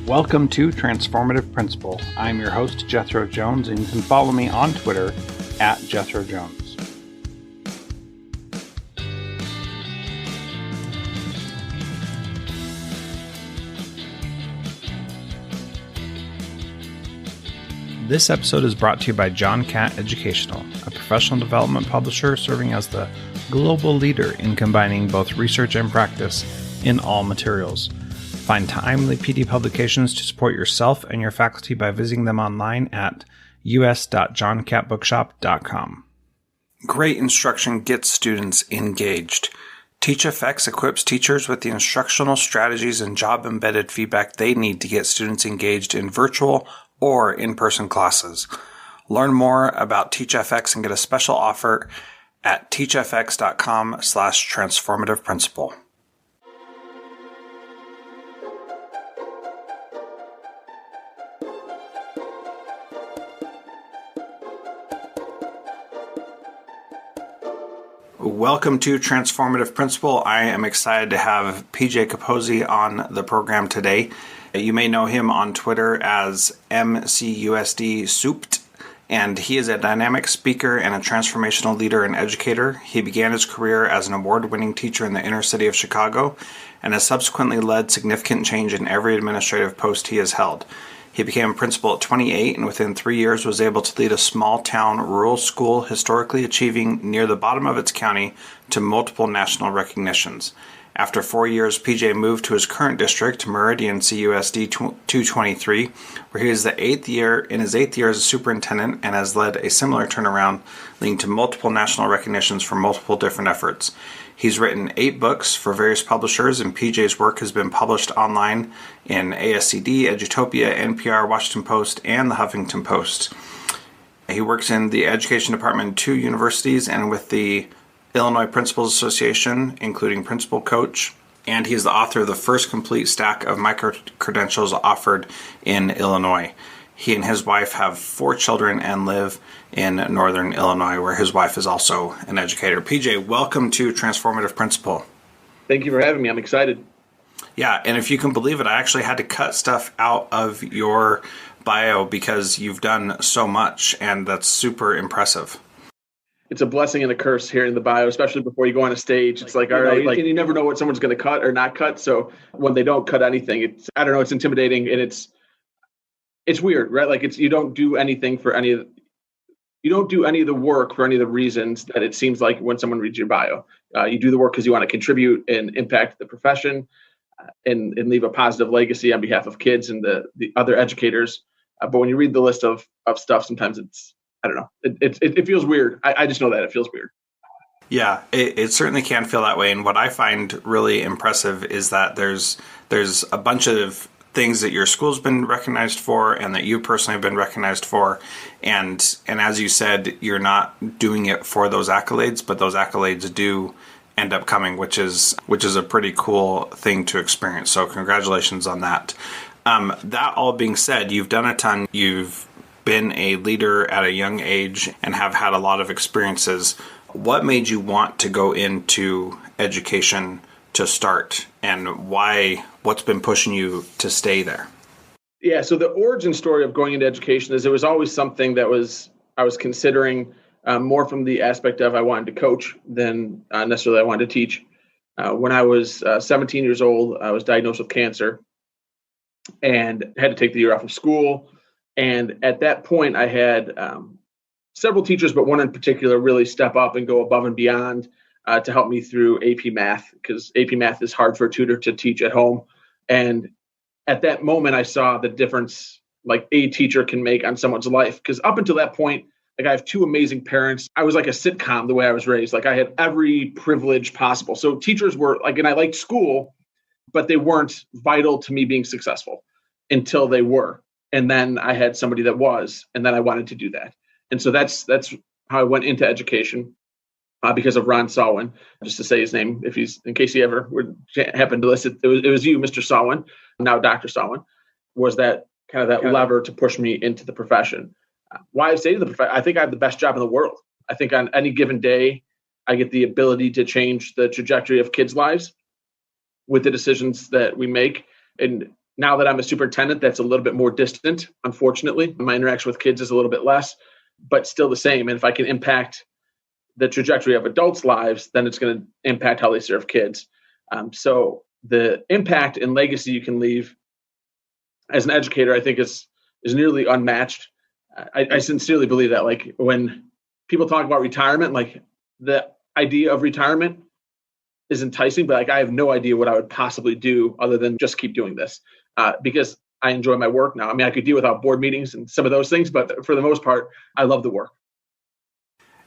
Welcome to Transformative Principal. I'm your host, Jethro Jones, and you can follow me on Twitter at Jethro Jones. This episode is brought to you by John Catt Educational, a professional development publisher serving as the global leader in combining both research and practice in all materials. Find timely PD publications to support yourself and your faculty by visiting them online at us.johncattbookshop.com. Great instruction gets students engaged. TeachFX equips teachers with the instructional strategies and job-embedded feedback they need to get students engaged in virtual or in-person classes. Learn more about TeachFX and get a special offer at teachfx.com/transformativeprincipal. Welcome to Transformative Principal. I am excited to have PJ Caposey on the program today. You may know him on Twitter as MCUSD Souped, and he is a dynamic speaker and a transformational leader and educator. He began his career as an award-winning teacher in the inner city of Chicago and has subsequently led significant change in every administrative post he has held. He became a principal at 28 and within 3 years was able to lead a small-town rural school historically achieving near the bottom of its county to multiple national recognitions. After 4 years, PJ moved to his current district, Meridian CUSD 223, where he is in his eighth year as a superintendent and has led a similar turnaround, leading to multiple national recognitions for multiple different efforts. He's written 8 books for various publishers, and PJ's work has been published online in ASCD, Edutopia, NPR, Washington Post, and the Huffington Post. He works in the education department at 2 universities and with the Illinois Principals Association, including Principal Coach, and he is the author of the first complete stack of micro-credentials offered in Illinois. He and his wife have 4 children and live in northern Illinois, where his wife is also an educator. PJ, welcome to Transformative Principal. Thank you for having me. I'm excited. Yeah, and if you can believe it, I actually had to cut stuff out of your bio because you've done so much, and that's super impressive. It's a blessing and a curse hearing the bio, especially before you go on a stage. It's like, all right, and you never know what someone's going to cut or not cut. So when they don't cut anything, it's intimidating and it's weird, right? Like you don't do anything for any of the work for any of the reasons that it seems like when someone reads your bio. You do the work because you want to contribute and impact the profession and leave a positive legacy on behalf of kids and the other educators. But when you read the list of stuff, sometimes I don't know. It feels weird. I just know that it feels weird. Yeah, it certainly can feel that way. And what I find really impressive is that there's a bunch of things that your school's been recognized for and that you personally have been recognized for. And as you said, you're not doing it for those accolades, but those accolades do end up coming, which is a pretty cool thing to experience. So congratulations on that. That all being said, you've done a ton. You've been a leader at a young age and have had a lot of experiences. What made you want to go into education to start, and why? What's been pushing you to stay there? Yeah, so the origin story of going into education is it was always something that I was considering more from the aspect of I wanted to coach than necessarily I wanted to teach. When I was 17 years old, I was diagnosed with cancer and had to take the year off of school. And at that point, I had several teachers, but one in particular really step up and go above and beyond to help me through AP Math, because AP Math is hard for a tutor to teach at home. And at that moment, I saw the difference like a teacher can make on someone's life. Because up until that point, like I have 2 amazing parents. I was like a sitcom the way I was raised. Like I had every privilege possible. So teachers were like, and I liked school, but they weren't vital to me being successful until they were. And then I had somebody that was, and then I wanted to do that. And so that's how I went into education. Because of Ron Sawin, just to say his name, in case he ever would happen to listen, it was you, Mr. Sawin, now Dr. Sawin, was that kind of that lever to push me into the profession. Why I say to the profession, I think I have the best job in the world. I think on any given day, I get the ability to change the trajectory of kids' lives with the decisions that we make. And Now that I'm a superintendent, that's a little bit more distant, unfortunately. My interaction with kids is a little bit less, but still the same. And if I can impact the trajectory of adults' lives, then it's going to impact how they serve kids. So the impact and legacy you can leave as an educator, I think is nearly unmatched. I sincerely believe that. Like when people talk about retirement, like the idea of retirement is enticing, but like I have no idea what I would possibly do other than just keep doing this because I enjoy my work now. I mean, I could deal without board meetings and some of those things, but for the most part, I love the work.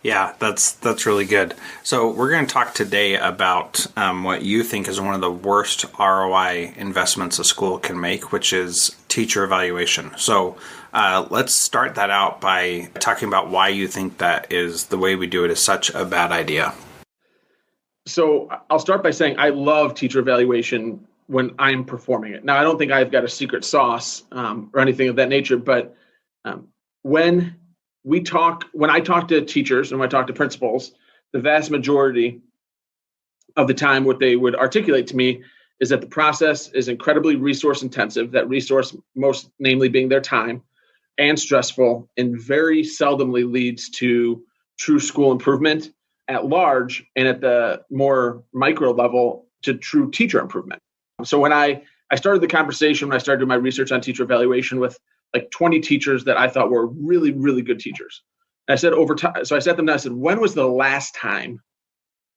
Yeah, that's really good. So we're going to talk today about what you think is one of the worst ROI investments a school can make, which is teacher evaluation. So let's start that out by talking about why you think that is the way we do it is such a bad idea. So I'll start by saying I love teacher evaluation when I'm performing it. Now, I don't think I've got a secret sauce or anything of that nature, but when I talk to teachers and when I talk to principals, the vast majority of the time, what they would articulate to me is that the process is incredibly resource intensive, that resource most namely being their time, and stressful, and very seldomly leads to true school improvement at large and at the more micro level to true teacher improvement. So when I started the conversation, when I started doing my research on teacher evaluation with like 20 teachers that I thought were really, really good teachers. And I said over time, so I sat them down, I said, when was the last time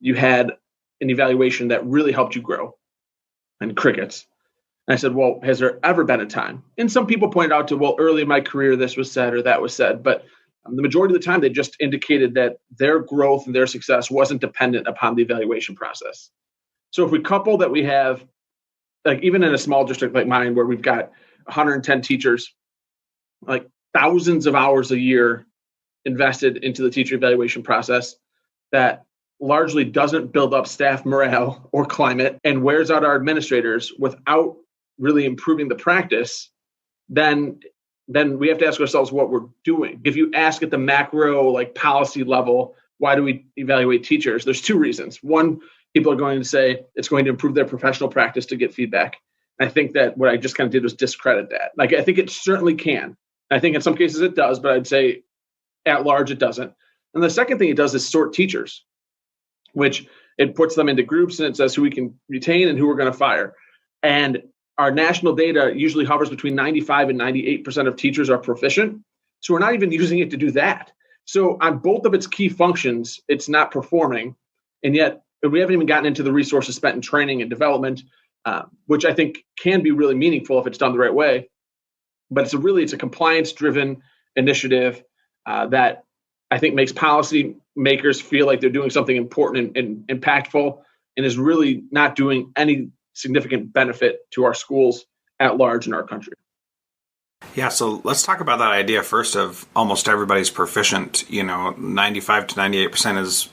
you had an evaluation that really helped you grow? And crickets. And I said, well, has there ever been a time? And some people pointed out to, well, early in my career, this was said or that was said. But the majority of the time, they just indicated that their growth and their success wasn't dependent upon the evaluation process. So if we couple that we have, like even in a small district like mine, where we've got 110 teachers, like thousands of hours a year invested into the teacher evaluation process that largely doesn't build up staff morale or climate and wears out our administrators without really improving the practice, then we have to ask ourselves what we're doing. If you ask at the macro, like policy level, why do we evaluate teachers? There's two reasons. One, people are going to say it's going to improve their professional practice to get feedback. I think that what I just kind of did was discredit that. Like, I think it certainly can. I think in some cases it does, but I'd say at large it doesn't. And the second thing it does is sort teachers, which it puts them into groups and it says who we can retain and who we're going to fire. And our national data usually hovers between 95 and 98% of teachers are proficient. So we're not even using it to do that. So on both of its key functions, it's not performing. And yet we haven't even gotten into the resources spent in training and development, which I think can be really meaningful if it's done the right way. But it's a compliance-driven initiative that I think makes policy makers feel like they're doing something important and impactful, and is really not doing any significant benefit to our schools at large in our country. Yeah, so let's talk about that idea first of almost everybody's proficient. 95 to 98% is,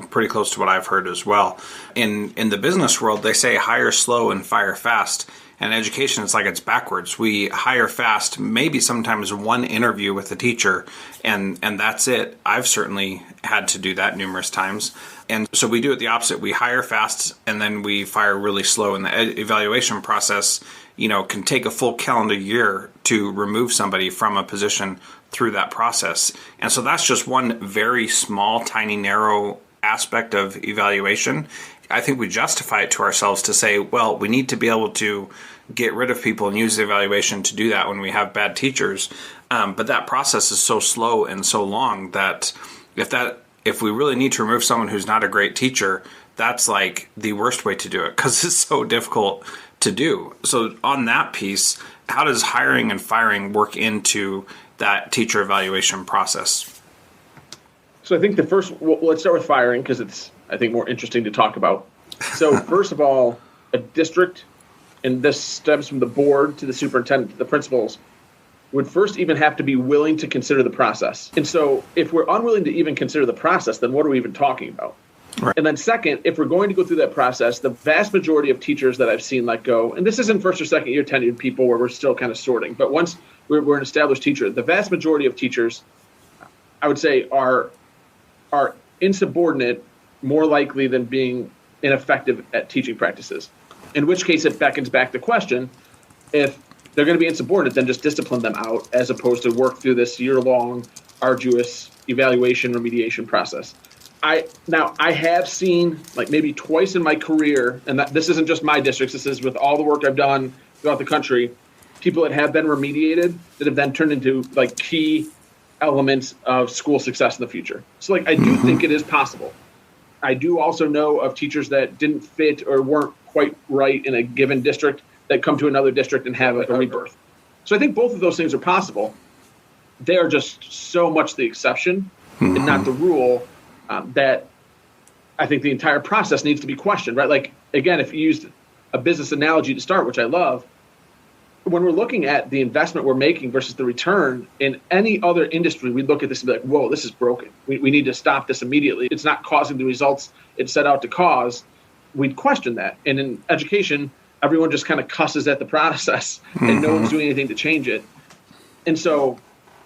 pretty close to what I've heard as well. In the business world, they say hire slow and fire fast. And in education, it's like it's backwards. We hire fast, maybe sometimes one interview with a teacher, and that's it. I've certainly had to do that numerous times. And so we do it the opposite. We hire fast, and then we fire really slow. And the evaluation process, can take a full calendar year to remove somebody from a position through that process. And so that's just one very small, tiny, narrow aspect of evaluation. I think we justify it to ourselves to say, well, we need to be able to get rid of people and use the evaluation to do that when we have bad teachers. But that process is so slow and so long that if we really need to remove someone who's not a great teacher, that's like the worst way to do it because it's so difficult to do. So on that piece, how does hiring and firing work into that teacher evaluation process? So I think let's start with firing because it's, I think, more interesting to talk about. So first of all, a district, and this stems from the board to the superintendent to the principals, would first even have to be willing to consider the process. And so if we're unwilling to even consider the process, then what are we even talking about? Right. And then second, if we're going to go through that process, the vast majority of teachers that I've seen let go, and this isn't first or second year tenured people where we're still kind of sorting, but once we're an established teacher, the vast majority of teachers, I would say, are insubordinate more likely than being ineffective at teaching practices, in which case it beckons back the question, If they're going to be insubordinate, then just discipline them out as opposed to work through this year-long, arduous evaluation remediation process. I have seen, like, maybe twice in my career, and this isn't just my districts, this is with all the work I've done throughout the country, people that have been remediated that have then turned into like key elements of school success in the future. So like, I do think it is possible. I do also know of teachers that didn't fit or weren't quite right in a given district that come to another district and have a rebirth. So I think both of those things are possible. They are just so much the exception and not the rule, that I think the entire process needs to be questioned, right? Like, again, if you used a business analogy to start, which I love, when we're looking at the investment we're making versus the return in any other industry, we look at this and be like, whoa, this is broken. We need to stop this immediately. It's not causing the results it set out to cause. We'd question that. And in education, everyone just kind of cusses at the process and no one's doing anything to change it. And so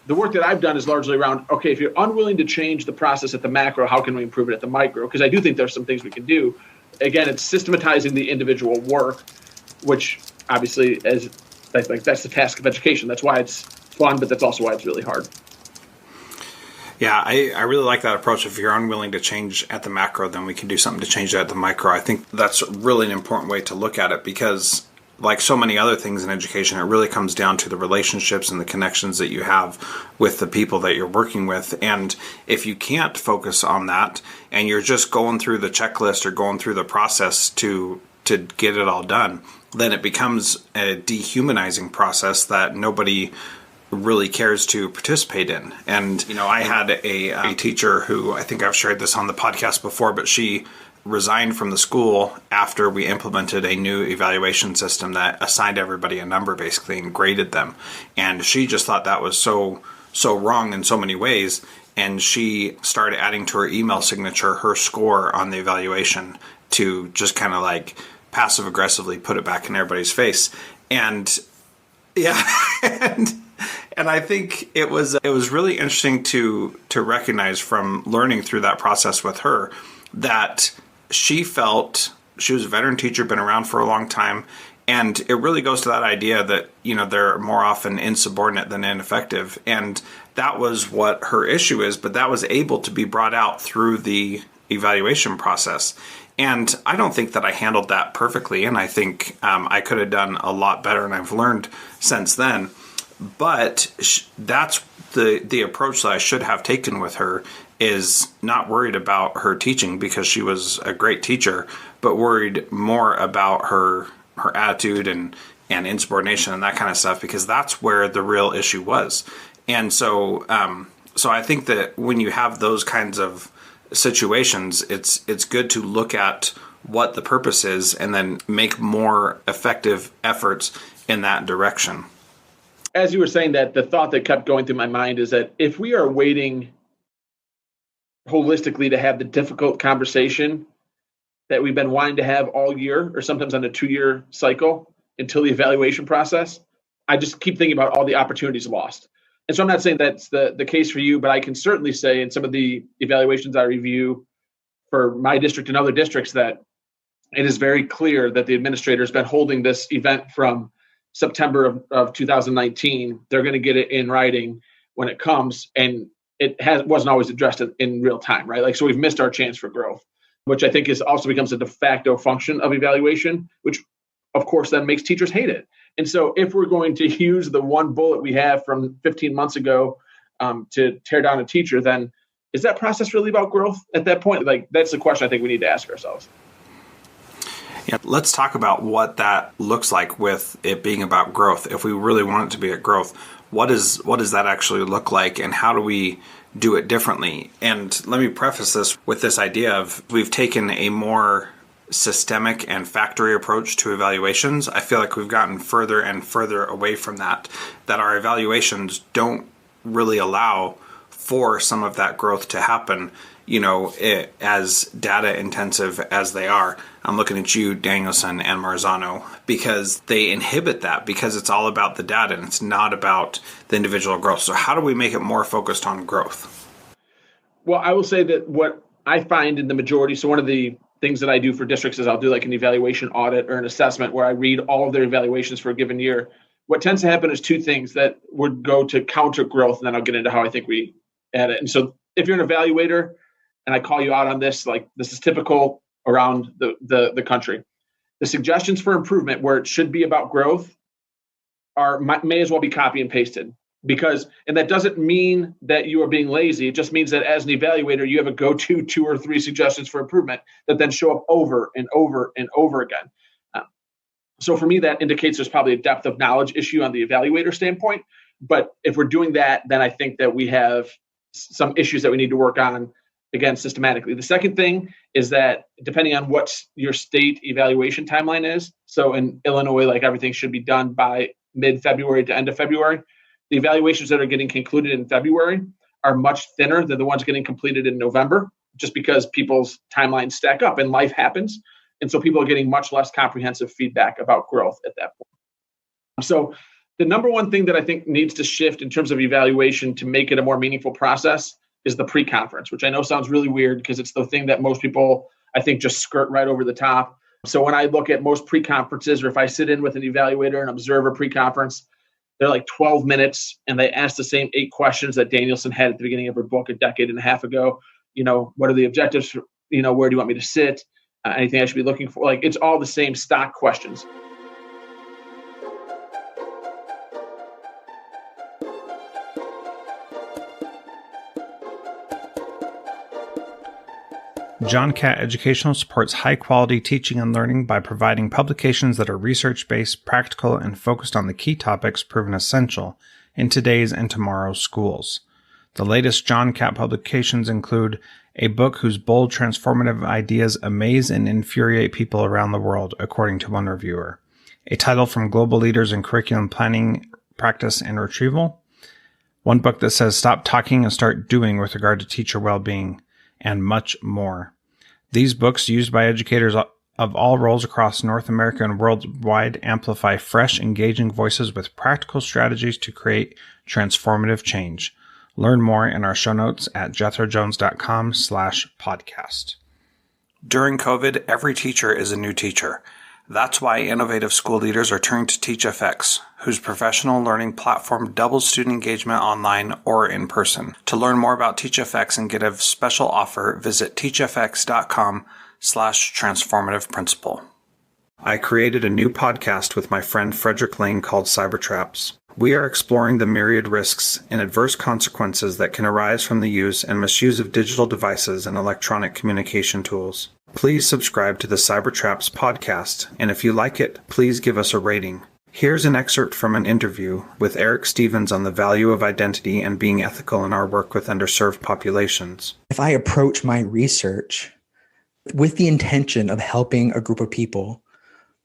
the work that I've done is largely around, okay, if you're unwilling to change the process at the macro, how can we improve it at the micro? Because I do think there's some things we can do. Again, it's systematizing the individual work, which obviously that's the task of education. That's why it's fun, but that's also why it's really hard. Yeah, I really like that approach. If you're unwilling to change at the macro, then we can do something to change that at the micro. I think that's really an important way to look at it, because like so many other things in education, it really comes down to the relationships and the connections that you have with the people that you're working with. And if you can't focus on that and you're just going through the checklist or going through the process to get it all done, then it becomes a dehumanizing process that nobody really cares to participate in. And, I had a teacher who, I think I've shared this on the podcast before, but she resigned from the school after we implemented a new evaluation system that assigned everybody a number basically and graded them. And she just thought that was so wrong in so many ways. And she started adding to her email signature her score on the evaluation to just kind of like passive aggressively put it back in everybody's face. And yeah, and I think it was really interesting to recognize from learning through that process with her that she felt she was a veteran teacher, been around for a long time. And it really goes to that idea that, they're more often insubordinate than ineffective. And that was what her issue is, but that was able to be brought out through the evaluation process. And I don't think that I handled that perfectly. And I think I could have done a lot better, and I've learned since then. But that's the approach that I should have taken with her, is not worried about her teaching because she was a great teacher, but worried more about her attitude and insubordination and that kind of stuff, because that's where the real issue was. And so I think that when you have those kinds of situations, it's good to look at what the purpose is and then make more effective efforts in that direction. As you were saying that, the thought that kept going through my mind is that if we are waiting holistically to have the difficult conversation that we've been wanting to have all year, or sometimes on a 2-year cycle until the evaluation process, I just keep thinking about all the opportunities lost. And so I'm not saying that's the case for you, but I can certainly say in some of the evaluations I review for my district and other districts that it is very clear that the administrator has been holding this event from September of 2019. They're going to get it in writing when it comes, and wasn't always addressed in real time, right? Like, so we've missed our chance for growth, which I think also becomes a de facto function of evaluation, which of course then makes teachers hate it. And so if we're going to use the one bullet we have from 15 months ago to tear down a teacher, then is that process really about growth at that point? Like, that's the question I think we need to ask ourselves. Yeah, let's talk about what that looks like with it being about growth. If we really want it to be at growth, what does that actually look like, and how do we do it differently? And let me preface this with this idea of we've taken a more systemic and factory approach to evaluations. I feel like we've gotten further and further away from that our evaluations don't really allow for some of that growth to happen, as data intensive as they are. I'm looking at you, Danielson and Marzano, because they inhibit that, because it's all about the data and it's not about the individual growth. So how do we make it more focused on growth? Well, I will say that what I find in the majority, so one of the things that I do for districts is I'll do like an evaluation audit or an assessment where I read all of their evaluations for a given year. What tends to happen is two things that would go to counter growth, and then I'll get into how I think we add it. And so if you're an evaluator and I call you out on this, like this is typical around the country, the suggestions for improvement where it should be about growth may as well be copy and pasted. And that doesn't mean that you are being lazy. It just means that as an evaluator, you have a go-to 2 or 3 suggestions for improvement that then show up over and over and over again. So for me, that indicates there's probably a depth of knowledge issue on the evaluator standpoint. But if we're doing that, then I think that we have some issues that we need to work on, again, systematically. The second thing is that depending on what your state evaluation timeline is, so in Illinois, like everything should be done by mid-February to end of February. The evaluations that are getting concluded in February are much thinner than the ones getting completed in November, just because people's timelines stack up and life happens. And so people are getting much less comprehensive feedback about growth at that point. So the number one thing that I think needs to shift in terms of evaluation to make it a more meaningful process is the pre-conference, which I know sounds really weird because it's the thing that most people, I think, just skirt right over the top. So when I look at most pre-conferences, or if I sit in with an evaluator and observe a pre-conference, they're like 12 minutes and they ask the same 8 questions that Danielson had at the beginning of her book a decade and a half ago. What are the objectives? Where do you want me to sit? Anything I should be looking for? Like, it's all the same stock questions. John Catt Educational supports high-quality teaching and learning by providing publications that are research-based, practical, and focused on the key topics proven essential in today's and tomorrow's schools. The latest John Catt publications include a book whose bold, transformative ideas amaze and infuriate people around the world, according to one reviewer, a title from global leaders in curriculum planning, practice, and retrieval, one book that says stop talking and start doing with regard to teacher well-being, and much more. These books, used by educators of all roles across North America and worldwide, amplify fresh, engaging voices with practical strategies to create transformative change. Learn more in our show notes at jethrojones.com/podcast. During COVID, every teacher is a new teacher. That's why innovative school leaders are turning to TeachFX, whose professional learning platform doubles student engagement online or in person. To learn more about TeachFX and get a special offer, visit teachfx.com/transformative principle. I created a new podcast with my friend Frederick Lane called Cybertraps. We are exploring the myriad risks and adverse consequences that can arise from the use and misuse of digital devices and electronic communication tools. Please subscribe to the Cybertraps podcast, and if you like it, please give us a rating. Here's an excerpt from an interview with Eric Stevens on the value of identity and being ethical in our work with underserved populations. If I approach my research with the intention of helping a group of people,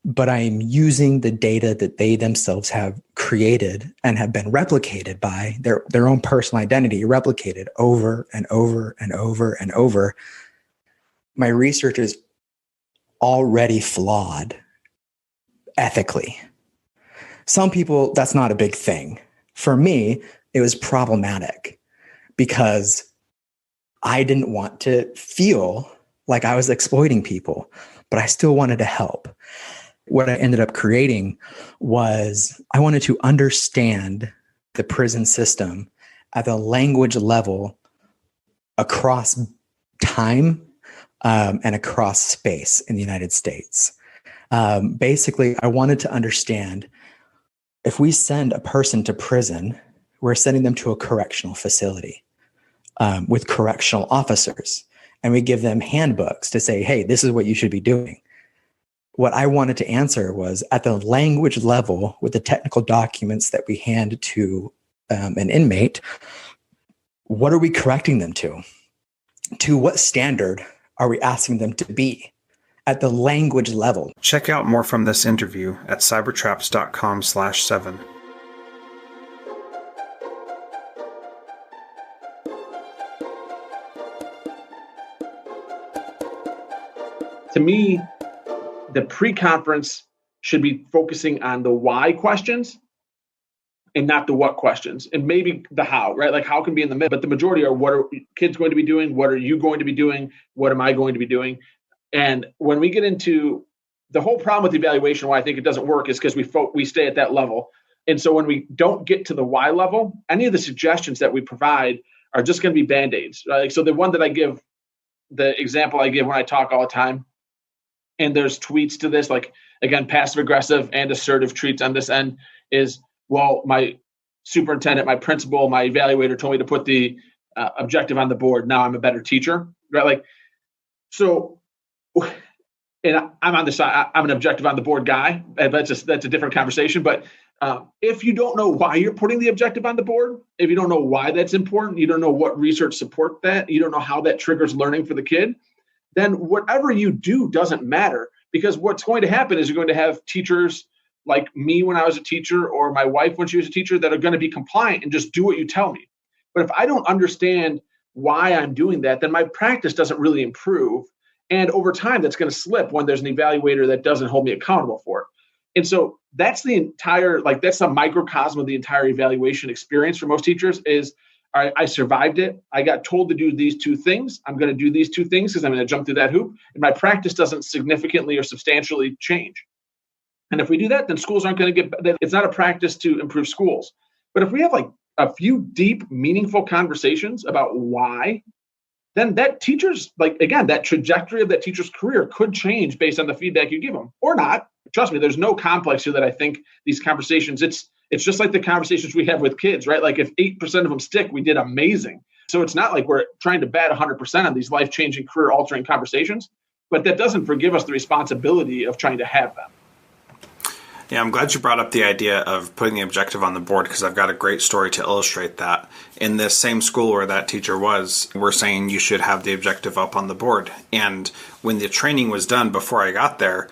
but I am using the data that they themselves have created and have been replicated by their own personal identity, replicated over and over and over and over, my research is already flawed ethically. Some people, that's not a big thing. For me, it was problematic because I didn't want to feel like I was exploiting people, but I still wanted to help. What I ended up creating was I wanted to understand the prison system at the language level across time and across space in the United States. Basically, I wanted to understand if we send a person to prison, we're sending them to a correctional facility with correctional officers, and we give them handbooks to say, hey, this is what you should be doing. What I wanted to answer was at the language level with the technical documents that we hand to an inmate, what are we correcting them to? To what standard are we asking them to be at the language level? Check out more from this interview at cybertraps.com/7. To me, the pre-conference should be focusing on the why questions and not the what questions, and maybe the how, right? Like how can be in the middle, but the majority are what are kids going to be doing? What are you going to be doing? What am I going to be doing? And when we get into the whole problem with evaluation, why I think it doesn't work is because we stay at that level. And so when we don't get to the why level, any of the suggestions that we provide are just going to be Band-Aids. Right? So the one that I give, the example I give when I talk all the time, and there's tweets to this, like, again, passive aggressive and assertive tweets on this end is, well, my superintendent, my principal, my evaluator told me to put the objective on the board. Now I'm a better teacher, right? Like, so, and I'm on the side, I'm an objective on the board guy. And that's a different conversation. But if you don't know why you're putting the objective on the board, if you don't know why that's important, you don't know what research support that, you don't know how that triggers learning for the kid, then whatever you do doesn't matter, because what's going to happen is you're going to have teachers like me when I was a teacher, or my wife when she was a teacher, that are going to be compliant and just do what you tell me. But if I don't understand why I'm doing that, then my practice doesn't really improve. And over time, that's going to slip when there's an evaluator that doesn't hold me accountable for it. And so that's the entire, like, that's a microcosm of the entire evaluation experience for most teachers is, all right, I survived it. I got told to do these two things. I'm going to do these two things because I'm going to jump through that hoop. And my practice doesn't significantly or substantially change. And if we do that, then schools aren't going to get, it's not a practice to improve schools. But if we have like a few deep, meaningful conversations about why, then that teacher's, like, again, that trajectory of that teacher's career could change based on the feedback you give them or not. Trust me, there's no complex here that I think these conversations, it's just like the conversations we have with kids, right? Like if 8% of them stick, we did amazing. So it's not like we're trying to bat 100% on these life-changing, career-altering conversations, but that doesn't forgive us the responsibility of trying to have them. Yeah, I'm glad you brought up the idea of putting the objective on the board, because I've got a great story to illustrate that. In this same school where that teacher was, we're saying you should have the objective up on the board. And when the training was done before I got there,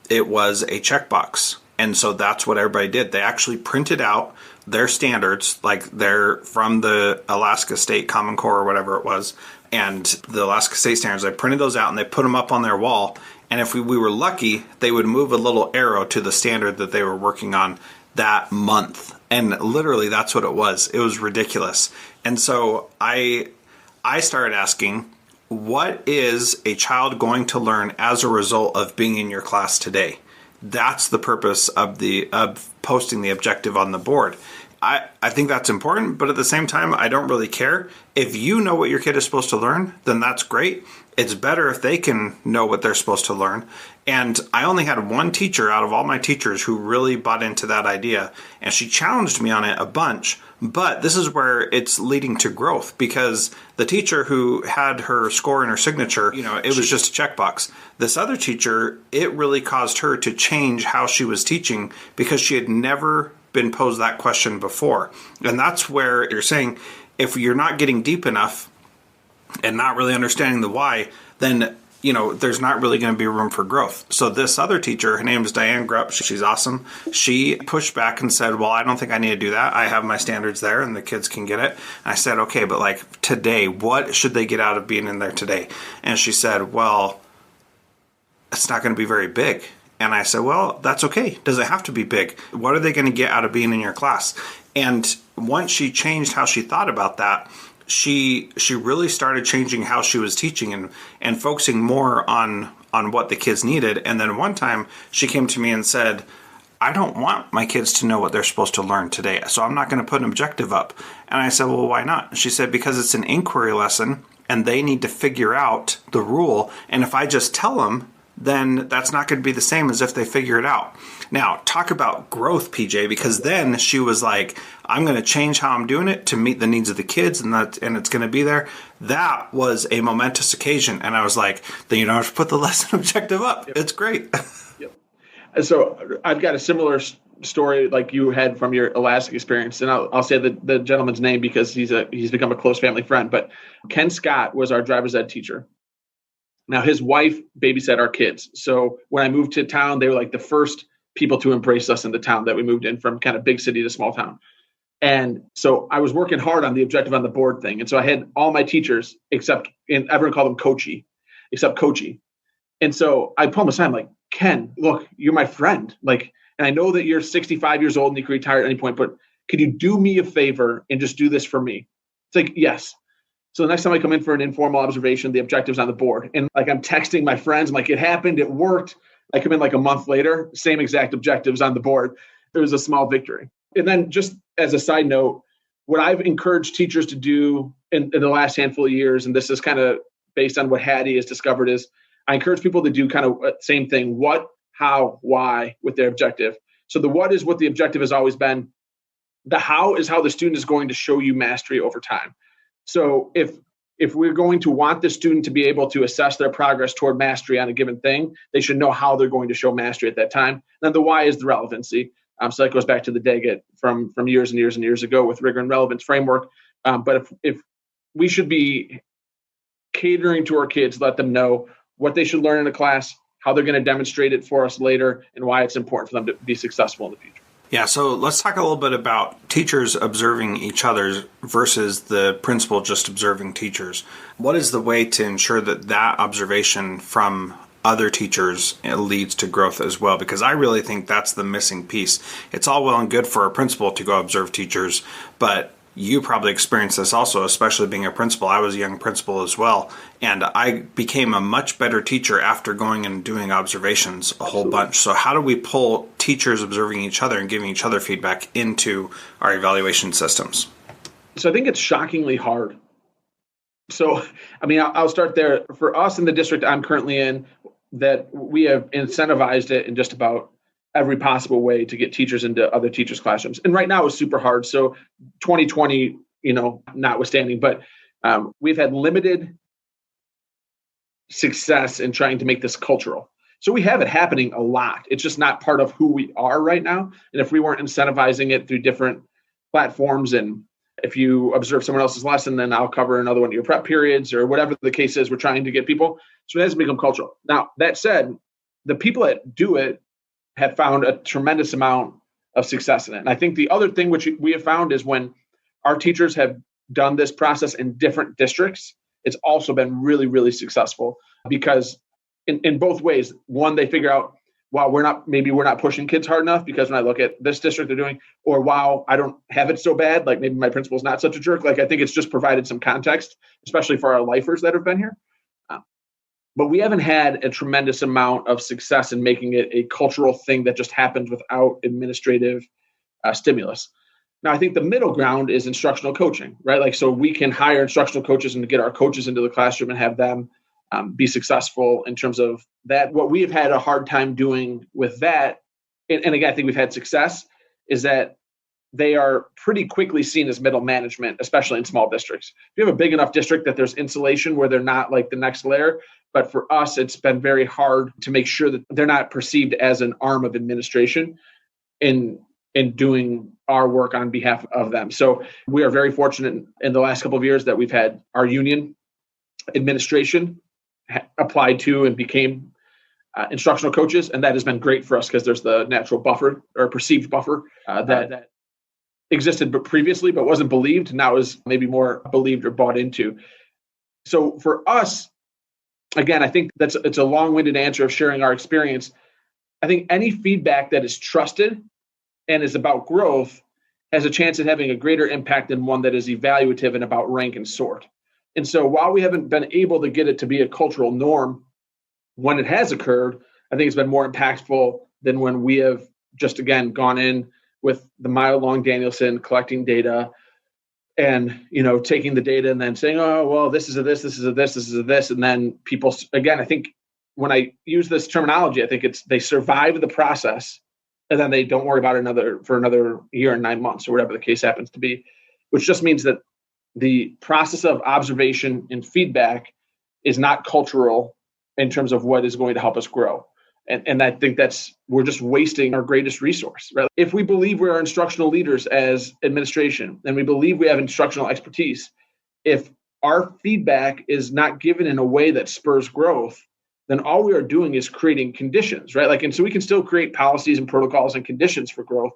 it was a checkbox. And so that's what everybody did. They actually printed out their standards, like they're from the Alaska State Common Core or whatever it was, and the Alaska State standards. They printed those out and they put them up on their wall. And if we were lucky, they would move a little arrow to the standard that they were working on that month. And literally that's what it was. It was ridiculous. And so I started asking, what is a child going to learn as a result of being in your class today? That's the purpose of posting the objective on the board. I think that's important, but at the same time, I don't really care. If you know what your kid is supposed to learn, then that's great. It's better if they can know what they're supposed to learn. And I only had one teacher out of all my teachers who really bought into that idea, and she challenged me on it a bunch. But this is where it's leading to growth, because the teacher who had her score and her signature, it was just a checkbox. This other teacher, it really caused her to change how she was teaching, because she had never been posed that question before. And that's where you're saying, if you're not getting deep enough and not really understanding the why, then there's not really going to be room for growth. So this other teacher, her name is Diane Grupp, she's awesome. She pushed back and said, well, I don't think I need to do that. I have my standards there and the kids can get it. And I said, okay, but like today, what should they get out of being in there today? And she said, well, it's not going to be very big. And I said, well, that's okay. Does it have to be big? What are they going to get out of being in your class? And once she changed how she thought about that, she really started changing how she was teaching and focusing more on what the kids needed. And then one time she came to me and said, I don't want my kids to know what they're supposed to learn today, so I'm not going to put an objective up. And I said, well, why not? She said, because it's an inquiry lesson and they need to figure out the rule. And if I just tell them, then that's not going to be the same as if they figure it out. Now, talk about growth, PJ, because then she was like, I'm going to change how I'm doing it to meet the needs of the kids, and it's going to be there. That was a momentous occasion. And I was like, then you don't have to put the lesson objective up. Yep. It's great. Yep. And so I've got a similar story like you had from your Alaska experience. And I'll say the gentleman's name because he's become a close family friend. But Ken Scott was our driver's ed teacher. Now, his wife babysat our kids. So when I moved to town, they were like the first people to embrace us in the town that we moved in from, kind of big city to small town. And so I was working hard on the objective on the board thing. And so I had all my teachers, and everyone called him Coachy, except Coachy. And so I pulled him aside, I'm like, Ken, look, you're my friend. Like, and I know that you're 65 years old and you can retire at any point, but could you do me a favor and just do this for me? It's like, yes. So the next time I come in for an informal observation, the objective's on the board. And like I'm texting my friends, I'm like, it happened, it worked. I come in like a month later, same exact objectives on the board. It was a small victory. And then just as a side note, what I've encouraged teachers to do in the last handful of years, and this is kind of based on what Hattie has discovered, is I encourage people to do kind of same thing: what, how, why with their objective. So the what is what the objective has always been. The how is how the student is going to show you mastery over time. So if we're going to want the student to be able to assess their progress toward mastery on a given thing, they should know how they're going to show mastery at that time. Then the why is the relevancy. So that goes back to the DAGIT from years and years and years ago with rigor and relevance framework. But if we should be catering to our kids, let them know what they should learn in a class, how they're going to demonstrate it for us later, and why it's important for them to be successful in the future. Yeah, so let's talk a little bit about teachers observing each other versus the principal just observing teachers. What is the way to ensure that that observation from other teachers leads to growth as well? Because I really think that's the missing piece. It's all well and good for a principal to go observe teachers, but you probably experienced this also, especially being a principal. I was a young principal as well, and I became a much better teacher after going and doing observations a whole bunch. So how do we pull teachers observing each other and giving each other feedback into our evaluation systems? So I think it's shockingly hard. So, I mean, I'll start there. For us in the district I'm currently in, that we have incentivized it in just about every possible way to get teachers into other teachers' classrooms. And right now it's super hard. So 2020, notwithstanding, but we've had limited success in trying to make this cultural. So we have it happening a lot. It's just not part of who we are right now. And if we weren't incentivizing it through different platforms, and if you observe someone else's lesson, then I'll cover another one of your prep periods or whatever the case is, we're trying to get people. So it hasn't become cultural. Now, that said, the people that do it have found a tremendous amount of success in it. And I think the other thing which we have found is when our teachers have done this process in different districts, it's also been really, really successful because in both ways. One, they figure out, wow, we're not pushing kids hard enough because when I look at this district they're doing, or wow, I don't have it so bad. Like maybe my principal's not such a jerk. Like I think it's just provided some context, especially for our lifers that have been here. But we haven't had a tremendous amount of success in making it a cultural thing that just happens without administrative stimulus. Now, I think the middle ground is instructional coaching, right? Like, so we can hire instructional coaches and get our coaches into the classroom and have them be successful in terms of that. What we have had a hard time doing with that, and again, I think we've had success, is that they are pretty quickly seen as middle management, especially in small districts. If you have a big enough district that there's insulation where they're not like the next layer, but for us, it's been very hard to make sure that they're not perceived as an arm of administration in doing our work on behalf of them. So we are very fortunate in the last couple of years that we've had our union administration applied to and became instructional coaches. And that has been great for us because there's the natural buffer or perceived buffer that existed previously, but wasn't believed. Now is maybe more believed or bought into. So for us, again, I think it's a long-winded answer of sharing our experience. I think any feedback that is trusted and is about growth has a chance of having a greater impact than one that is evaluative and about rank and sort. And so while we haven't been able to get it to be a cultural norm, when it has occurred, I think it's been more impactful than when we have just, again, gone in with the mile-long Danielson, collecting data and, taking the data and then saying, oh, well, this is a this, this is a this, this is a this. And then people, again, I think when I use this terminology, I think they survive the process and then they don't worry about it for another year and 9 months or whatever the case happens to be, which just means that the process of observation and feedback is not cultural in terms of what is going to help us grow. And I think we're just wasting our greatest resource, right? If we believe we are instructional leaders as administration, and we believe we have instructional expertise, if our feedback is not given in a way that spurs growth, then all we are doing is creating conditions, right? And so we can still create policies and protocols and conditions for growth,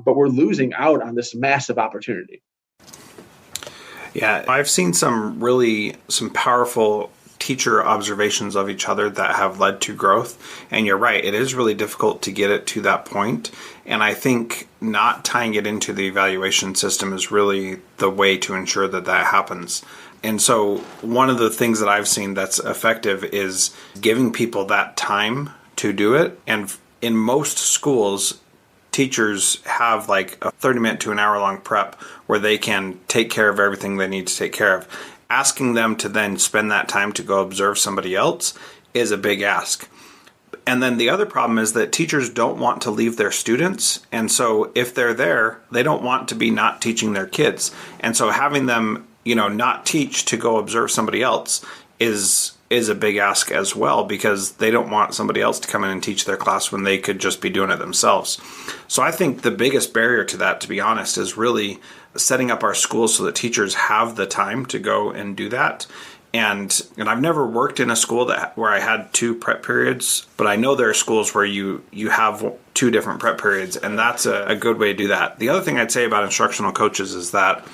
but we're losing out on this massive opportunity. Yeah, I've seen some powerful teacher observations of each other that have led to growth. And you're right, it is really difficult to get it to that point. And I think not tying it into the evaluation system is really the way to ensure that that happens. And so one of the things that I've seen that's effective is giving people that time to do it. And in most schools, teachers have like a 30-minute to an hour-long prep where they can take care of everything they need to take care of. Asking them to then spend that time to go observe somebody else is a big ask. And then the other problem is that teachers don't want to leave their students. And so if they're there, they don't want to be not teaching their kids. And so having them, not teach to go observe somebody else is a big ask as well, because they don't want somebody else to come in and teach their class when they could just be doing it themselves. So I think the biggest barrier to that, to be honest, is really setting up our schools so that teachers have the time to go and do that. And I've never worked in a school where I had 2 prep periods, but I know there are schools where you have 2 different prep periods, and that's a good way to do that. The other thing I'd say about instructional coaches is that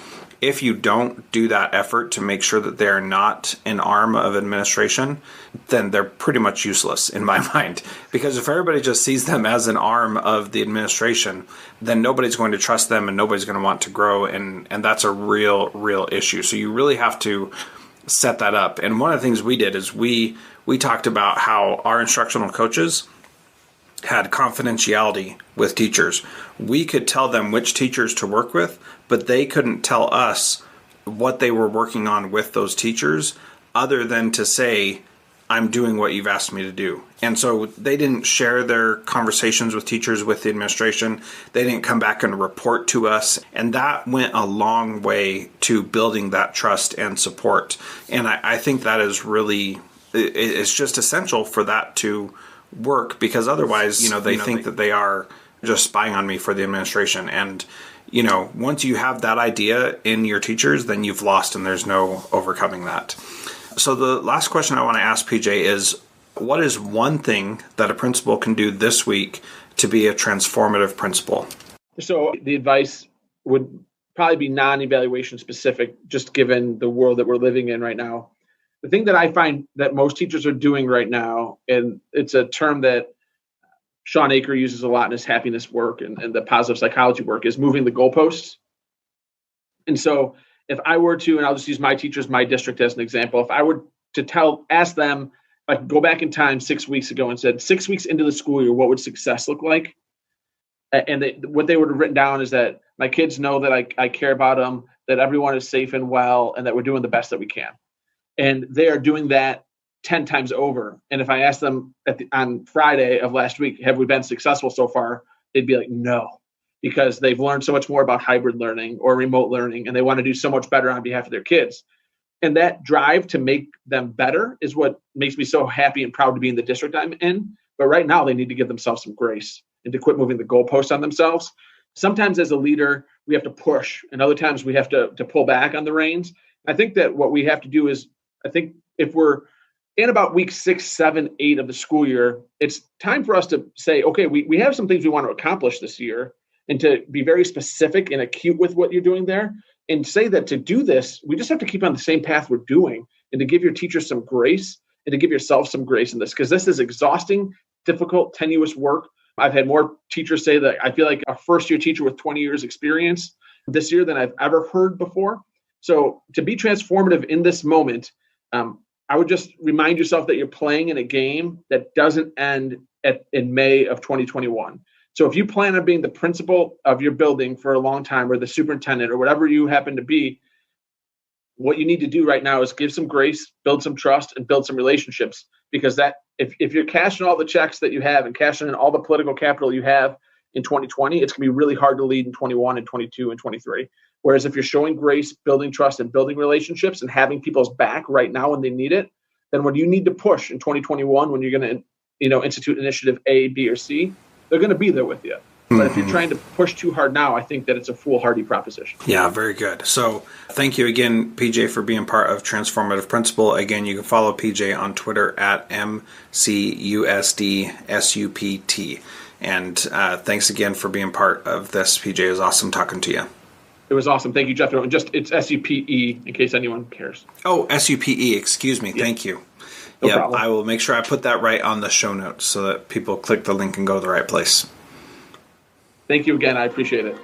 if you don't do that effort to make sure that they're not an arm of administration, then they're pretty much useless in my mind. Because if everybody just sees them as an arm of the administration, then nobody's going to trust them and nobody's going to want to grow. And that's a real issue. So you really have to set that up. And one of the things we did is we talked about how our instructional coaches had confidentiality with teachers. We could tell them which teachers to work with, but they couldn't tell us what they were working on with those teachers other than to say, I'm doing what you've asked me to do. And so they didn't share their conversations with teachers with the administration. They didn't come back and report to us. And that went a long way to building that trust and support. And I think that is really, it's just essential for that to work, because otherwise, they think that they are just spying on me for the administration. And, once you have that idea in your teachers, then you've lost and there's no overcoming that. So the last question I want to ask PJ is, what is one thing that a principal can do this week to be a transformative principal? So the advice would probably be non-evaluation specific, just given the world that we're living in right now. The thing that I find that most teachers are doing right now, and it's a term that Sean Aker uses a lot in his happiness work and the positive psychology work, is moving the goalposts. And so if I were to, and I'll just use my teachers, my district as an example, if I were to ask them, I could go back in time 6 weeks ago and said, 6 weeks into the school year, what would success look like? And what they would have written down is that my kids know that I care about them, that everyone is safe and well, and that we're doing the best that we can. And they are doing that 10 times over. And if I asked them on Friday of last week, have we been successful so far? They'd be like, no, because they've learned so much more about hybrid learning or remote learning, and they want to do so much better on behalf of their kids. And that drive to make them better is what makes me so happy and proud to be in the district I'm in. But right now, they need to give themselves some grace and to quit moving the goalposts on themselves. Sometimes as a leader, we have to push, and other times we have to pull back on the reins. I think that what we have to do is, I think if we're in about week 6, 7, 8 of the school year, it's time for us to say, okay, we have some things we want to accomplish this year, and to be very specific and acute with what you're doing there, and say that to do this, we just have to keep on the same path we're doing, and to give your teachers some grace and to give yourself some grace in this, because this is exhausting, difficult, tenuous work. I've had more teachers say that I feel like a first-year teacher with 20 years experience this year than I've ever heard before. So to be transformative in this moment, I would just remind yourself that you're playing in a game that doesn't end in May of 2021. So if you plan on being the principal of your building for a long time, or the superintendent, or whatever you happen to be, what you need to do right now is give some grace, build some trust, and build some relationships. Because that, if you're cashing all the checks that you have and cashing in all the political capital you have in 2020, it's going to be really hard to lead in 21 and 22 and 23. Whereas if you're showing grace, building trust, and building relationships and having people's back right now when they need it, then when you need to push in 2021, when you're going to institute initiative A, B, or C, they're going to be there with you. But if you're trying to push too hard now, I think that it's a foolhardy proposition. Yeah, very good. So thank you again, PJ, for being part of Transformative Principal. Again, you can follow PJ on Twitter at MCUSDSUPT. And thanks again for being part of this, PJ. It was awesome talking to you. It was awesome. Thank you, Jeff. And it's SUPE in case anyone cares. Oh, SUPE. Excuse me. Yeah. Thank you. No yeah, problem. I will make sure I put that right on the show notes so that people click the link and go to the right place. Thank you again. I appreciate it.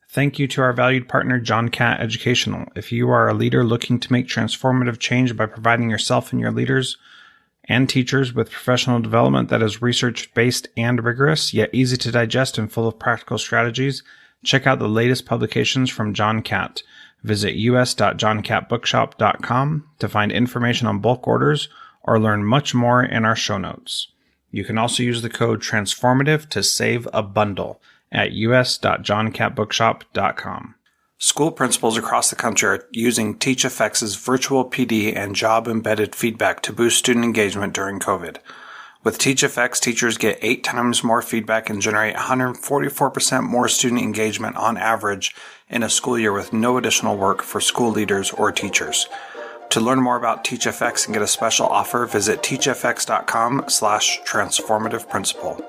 Thank you to our valued partner, John Catt Educational. If you are a leader looking to make transformative change by providing yourself and your leaders and teachers with professional development that is research-based and rigorous, yet easy to digest and full of practical strategies, check out the latest publications from John Catt. Visit us.johncattbookshop.com to find information on bulk orders or learn much more in our show notes. You can also use the code Transformative to save a bundle at us.johncattbookshop.com. School principals across the country are using TeachFX's virtual PD and job-embedded feedback to boost student engagement during COVID. With TeachFX, teachers get 8 times more feedback and generate 144% more student engagement on average in a school year with no additional work for school leaders or teachers. To learn more about TeachFX and get a special offer, visit teachfx.com/transformativeprincipal.